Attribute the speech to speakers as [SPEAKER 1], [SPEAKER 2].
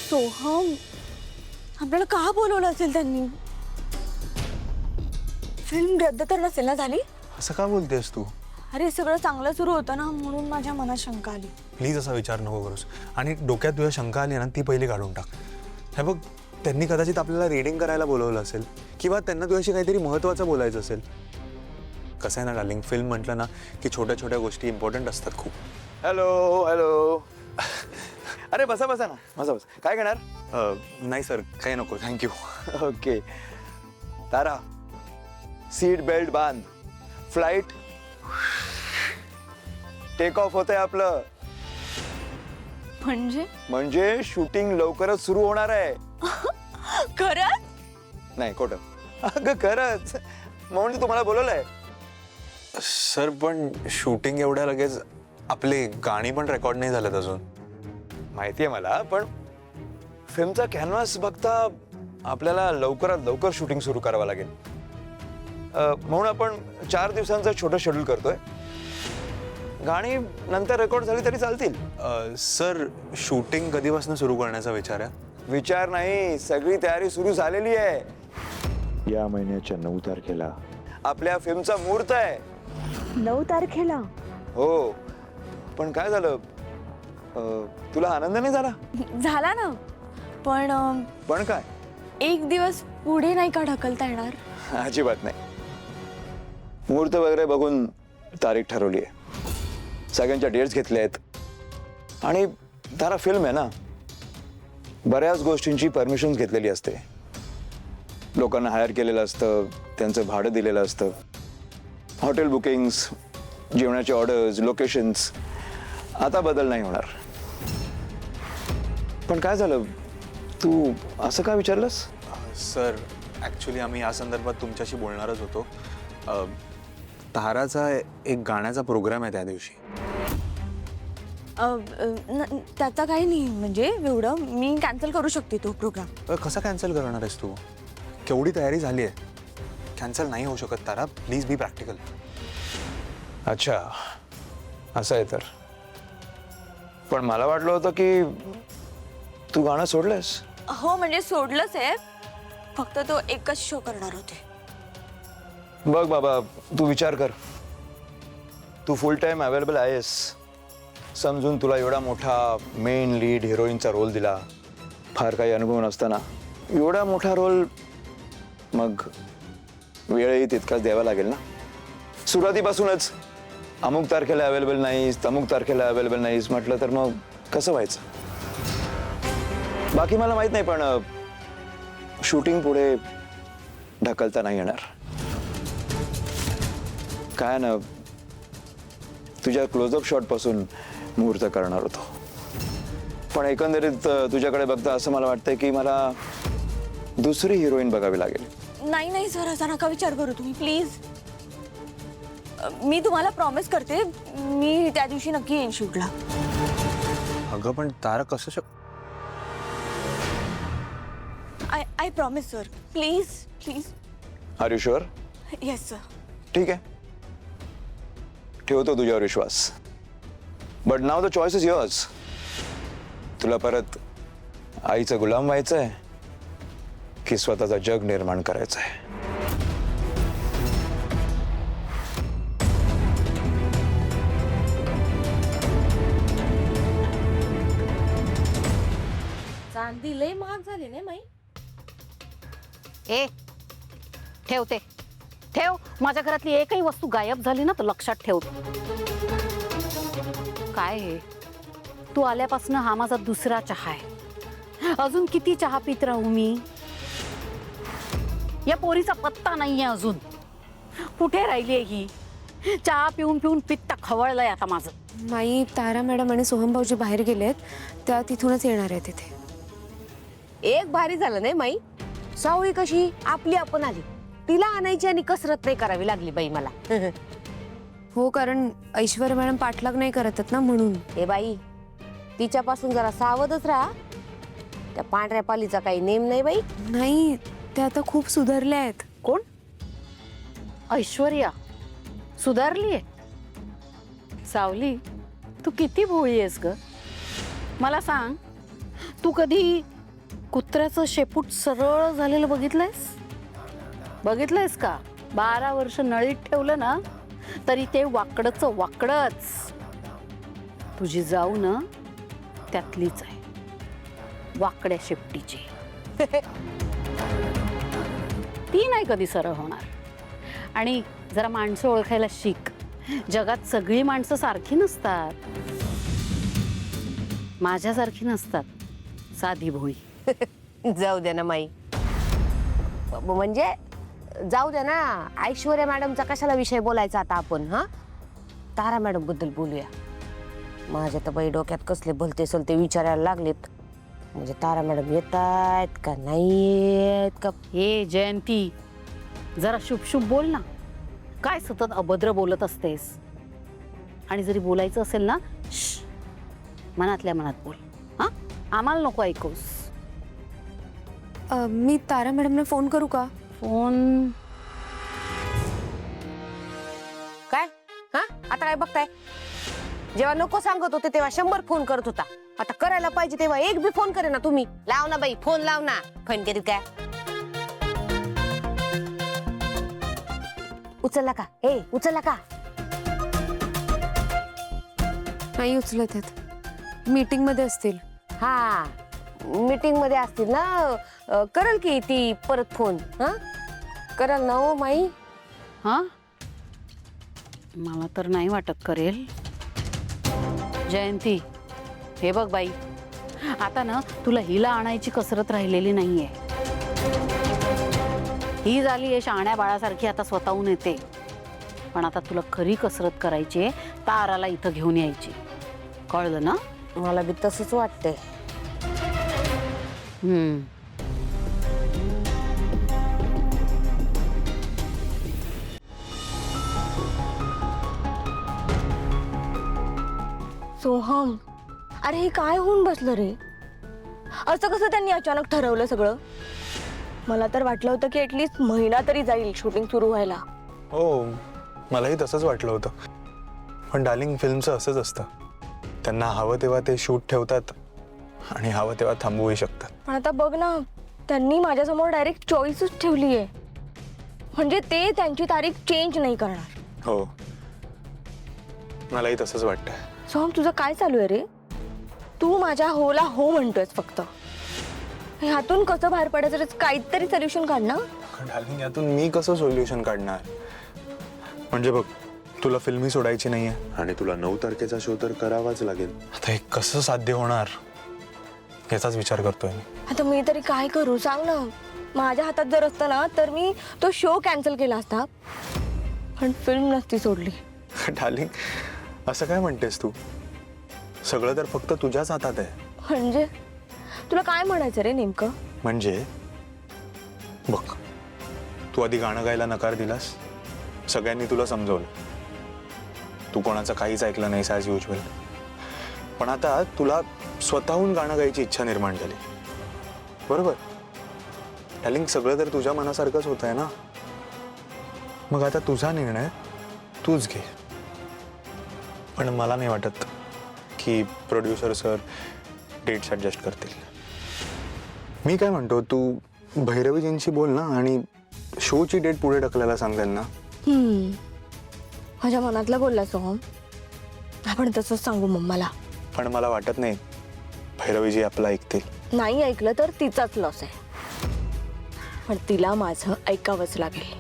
[SPEAKER 1] सोहम, आपल्याला का बोलवलं असेल त्यांनी? फिल्म रद्द तर नसेल ना झाली?
[SPEAKER 2] असं का बोलतेस तू?
[SPEAKER 1] अरे सगळं चांगलं सुरू होतं ना, म्हणून माझ्या मनात शंका आली.
[SPEAKER 2] प्लीज असा विचार नको करूस. आणि डोक्यात तुझ्या शंका आली ना ती पहिली काढून टाक. हे बघ, त्यांनी कदाचित आपल्याला रीडिंग करायला बोलवलं असेल किंवा त्यांना तुझ्याशी काहीतरी महत्त्वाचं बोलायचं असेल. कसं आहे ना डार्लिंग, फिल्म म्हटलं ना की छोट्या छोट्या गोष्टी इम्पॉर्टंट असतात खूप.
[SPEAKER 3] Hello hello. अरे बसा बसा ना, बसा बसा. काय घेणार?
[SPEAKER 2] नाही सर, काही नको, थँक्यू.
[SPEAKER 3] ओके. तारा, सीट बेल्ट बांध. फ्लाइट टेक ऑफ होतंय आपलं. म्हणजे शूटिंग लवकरच सुरू होणार आहे.
[SPEAKER 1] खरंच?
[SPEAKER 3] नाही खोटं. अगं खरंच, म्हणून तुम्हाला बोलवलंय.
[SPEAKER 2] सर पण शूटिंग एवढ्या लगेच, आपले गाणी पण रेकॉर्ड नाही झालेत अजून.
[SPEAKER 3] माहितीये मला, पण फिल्मचा कॅनव्हास बघता आपल्याला लवकरात लवकर शूटिंग सुरू करावं लागेल. म्हणून आपण 4 दिवसांचं छोटं शेड्यूल करतोय. गाणी नंतर रेकॉर्ड झाली तरी चालतील.
[SPEAKER 2] सर, शूटिंग कधीपासून सुरू करण्याचा विचार आहे?
[SPEAKER 3] विचार नाही, सगळी तयारी सुरू झालेली आहे. या महिन्याच्या 9 तारखेला आपल्या फिल्मचा मुहूर्त आहे.
[SPEAKER 1] 9 तारखेला?
[SPEAKER 3] हो, पण काय झालं, तुला आनंद नाही झाला?
[SPEAKER 1] झाला ना,
[SPEAKER 3] पण काय?
[SPEAKER 1] 1 दिवस पुढे नाही का ढकलता येणार?
[SPEAKER 3] अजिबात नाही. मुहूर्त वगैरे बघून तारीख ठरवली आहे, सगळ्यांच्या डेट्स घेतल्या आहेत. आणि तारा, फिल्म आहे ना, बऱ्याच गोष्टींची परमिशन घेतलेली असते. लोकांना हायर केलेलं असतं, त्यांचं भाडं दिलेलं असतं, हॉटेल बुकिंग्स, जेवणाचे ऑर्डर्स, लोकेशन्स. आता बदल नाही होणार. पण काय झालं, तू असं का विचारलंस?
[SPEAKER 2] सर, ॲक्च्युली आम्ही या संदर्भात तुमच्याशी बोलणारच होतो. ताराचा एक गाण्याचा प्रोग्राम आहे त्या दिवशी.
[SPEAKER 1] त्याचा काही नाही, म्हणजे एवढं मी कॅन्सल करू शकते तो प्रोग्राम.
[SPEAKER 2] कसा कॅन्सल करणार आहेस तू? केवढी तयारी झाली आहे. कॅन्सल नाही होऊ शकत तारा, प्लीज बी प्रॅक्टिकल.
[SPEAKER 3] अच्छा, असं आहे तर. पण मला वाटलं होतं की तू गाणं सोडलंस.
[SPEAKER 1] हो, म्हणजे सोडलंच आहे, फक्त तो एकच शो करणार होते.
[SPEAKER 3] बघ बाबा, तू विचार कर. तू फुल टाइम अवेलेबल आहेस समजून तुला एवढा मोठा मेन लीड हिरोईनचा रोल दिला. फार काही अनुभव नसताना एवढा मोठा रोल, मग वेळही तितकाच द्यावा लागेल ना. सुरुवातीपासूनच अमुक तारखेला अवेलेबल नाहीस, तमुक तारखेला अवेलेबल नाहीस म्हटलं तर मग कसं व्हायचं? बाकी मला माहित नाही, पण शूटिंग पुढे ढकलता नाही येणार. काय ना, तुझ्या क्लोजअप शॉट पासून मुहूर्त करणार होतो. पण एकंदरीत तुझ्याकडे बघता असं मला वाटतंय की मला दुसरी हिरोईन बघावी लागेल.
[SPEAKER 1] नाही नाही सर, असा नका विचार करू तुम्ही, प्लीज. मी तुम्हाला प्रॉमिस करते, मी त्या दिवशी नक्की येईन शूटला.
[SPEAKER 2] अगं पण तारा, कसं
[SPEAKER 1] I promise sir, please please.
[SPEAKER 3] Are you sure?
[SPEAKER 1] Yes sir.
[SPEAKER 3] ठीक आहे, ठेवतो तुझ्यावर विश्वास. But now the choice is yours. तुला परत आईचं गुलाम व्हायचंय की स्वतःचा जग निर्माण करायचं आहे?
[SPEAKER 4] चांदी लय महाग झाली नाही माई?
[SPEAKER 5] ए, ठेवते, ठेव. माझ्या घरातली एकही वस्तू गायब झाली ना तर लक्षात ठेव. काय हे, तू आल्यापासून हा माझा दुसरा चहा आहे. अजून किती चहा पित राहू मी? या पोरीचा पत्ता नाहीये अजून. कुठे राहिली ही? चहा पिऊन पिऊन पित्त खवळलंय आता माझं.
[SPEAKER 6] माई, तारा मॅडम आणि सोहम भाऊजी बाहेर गेलेत, त्या तिथूनच येणार आहे तिथे.
[SPEAKER 4] एक भारी झालं नाही माई. सावळी कशी आपली आपण आली, तिला आणायची आणि कसरत नाही करावी लागली बाई मला.
[SPEAKER 6] हो, कारण ऐश्वर्या मॅडम पाठलाग नाही करतात ना, म्हणून.
[SPEAKER 4] ए बाई, तिच्यापासून जरा सावधच राहा. त्या पांढऱ्या पालीचा काही नेम नाही बाई.
[SPEAKER 6] नाही, त्या आता खूप सुधारल्या आहेत.
[SPEAKER 5] कोण? ऐश्वर्या सुधारलीये? सावली, तू किती भोळी आहेस ग. मला सांग, तू कधी कुत्र्याचं शेपूट सरळ झालेलं बघितलंयस का? 12 वर्ष नळीत ठेवलं ना तरी ते वाकडच वाकडच. तुझी जाऊ ना त्यातलीच आहे, वाकड्या शेपटीची. ती नाही कधी सरळ होणार. आणि जरा माणसं ओळखायला शिक. जगात सगळी माणसं सारखी नसतात, माझ्यासारखी नसतात, साधी भोळी.
[SPEAKER 4] जाऊ दे ना माई. म्हणजे जाऊ दे ना, ऐश्वर्या मॅडमचा कशाला विषय बोलायचा आता आपण. हा, तारा मॅडम बद्दल बोलूया. माझ्या तर बाई डोक्यात कसले भलते सलते विचारायला लागलेत. म्हणजे तारा मॅडम येतायत का नाही येत का.
[SPEAKER 5] हे जयंती, जरा शुभ शुभ बोल ना. काय सतत अभद्र बोलत असतेस? आणि जरी बोलायचं असेल ना, मनातल्या मनात बोल. हा, आम्हाला नको ऐकूस.
[SPEAKER 6] मी तारा मॅडमला फोन करू का?
[SPEAKER 5] फोन
[SPEAKER 4] काय? हा, आता काय बघताय? जेव्हा नको सांगत होते तेव्हा 100 फोन करत होता. आता करायला पाहिजे तेव्हा एक बी फोन करे ना तुम्ही. लाव ना बाई, फोन लाव ना. फोन करीत काय? उचलला का? हे उचलला का?
[SPEAKER 6] नाही उचलत आहेत, मीटिंग मध्ये असतील.
[SPEAKER 4] हा, मीटिंग मध्ये असतील ना. करल की ती परत फोन. हा, करल ना हो माई.
[SPEAKER 5] हा, मला तर नाही वाटत करेल. जयंती, हे बघ बाई, आता ना तुला हिला आणायची कसरत राहिलेली नाहीये. ही झाली आहे शहाण्या बाळासारखी, आता स्वतःहून येते. पण आता तुला खरी कसरत करायची आहे, ताराला इथं घेऊन यायची. कळलं ना?
[SPEAKER 4] मला बी तसंच वाटतंय.
[SPEAKER 1] सोहम, अरे हे काय होऊन बसलं रे? असं कसं त्यांनी अचानक ठरवलं सगळं? मला तर वाटलं होतं की ऍटलीस्ट महिना तरी जाईल शूटिंग सुरू व्हायला.
[SPEAKER 2] हो, मलाही तसंच वाटलं होतं. पण डार्लिंग, फिल्मचं असंच असतं. त्यांना हवं तेव्हा ते शूट ठेवतात आणि हवं तेव्हा थांबवूही शकतात.
[SPEAKER 1] पण आता बघ ना, त्यांनी माझ्यासमोर डायरेक्ट चॉईसच ठेवली आहे. म्हणजे ते त्यांची तारीख चेंज नाही करणार.
[SPEAKER 2] हो, मलाही तसंच वाटतंय.
[SPEAKER 1] सोहम, तुझं काय चालू आहे रे? तू माझ्या होला हो म्हणतोयस फक्त. ह्यातून कसं बाहेर पडायचं, काहीतरी सोल्युशन काढ ना.
[SPEAKER 2] डार्लिंग, यातून मी कसं सोल्युशन काढणार? म्हणजे बघ, तुला फिल्मी सोडायची नाहीये आणि तुला 9 तारखेचा शो तर करावाच लागेल. आता हे कसं साध्य होणार याचाच विचार करतोय मी.
[SPEAKER 1] आता मी तरी काय करू सांग ना. माझ्या हातात जर असतं ना तर मी तो शो कॅन्सल केला असता, पण फिल्म नसती सोडली.
[SPEAKER 2] डार्लिंग, असं काय म्हणतेस तू? सगळं तर फक्त तुझ्याच हातात आहे.
[SPEAKER 1] म्हणजे तुला काय म्हणायचं रे नेमकं?
[SPEAKER 2] म्हणजे बघ, तू आधी गाणं गायला नकार दिलास, सगळ्यांनी तुला समजवलं, तू कोणाचं काहीच ऐकलं नाहीस ॲज युजल. पण आता तुला स्वतःहून गाणं गायची इच्छा निर्माण झाली, बरोबर? डार्लिंग, सगळं तर तुझ्या मनासारखंच होत आहे ना. मग आता तुझा निर्णय तूच घे. पण मला नाही वाटत की प्रोड्युसर सर डेट्स ॲडजस्ट करतील. मी काय म्हणतो, तू भैरवीजींशी बोल ना आणि शोची डेट पुढे ढकलायला सांग त्यांना.
[SPEAKER 1] माझ्या मनातलं बोलला सोहम. आपण तसंच सांगू मम्माला.
[SPEAKER 2] पण मला वाटत नाही भैरवीजी आपलं ऐकतील.
[SPEAKER 1] नाही ऐकलं तर तिचाच लॉस आहे, पण तिला माझं ऐकावंच लागेल.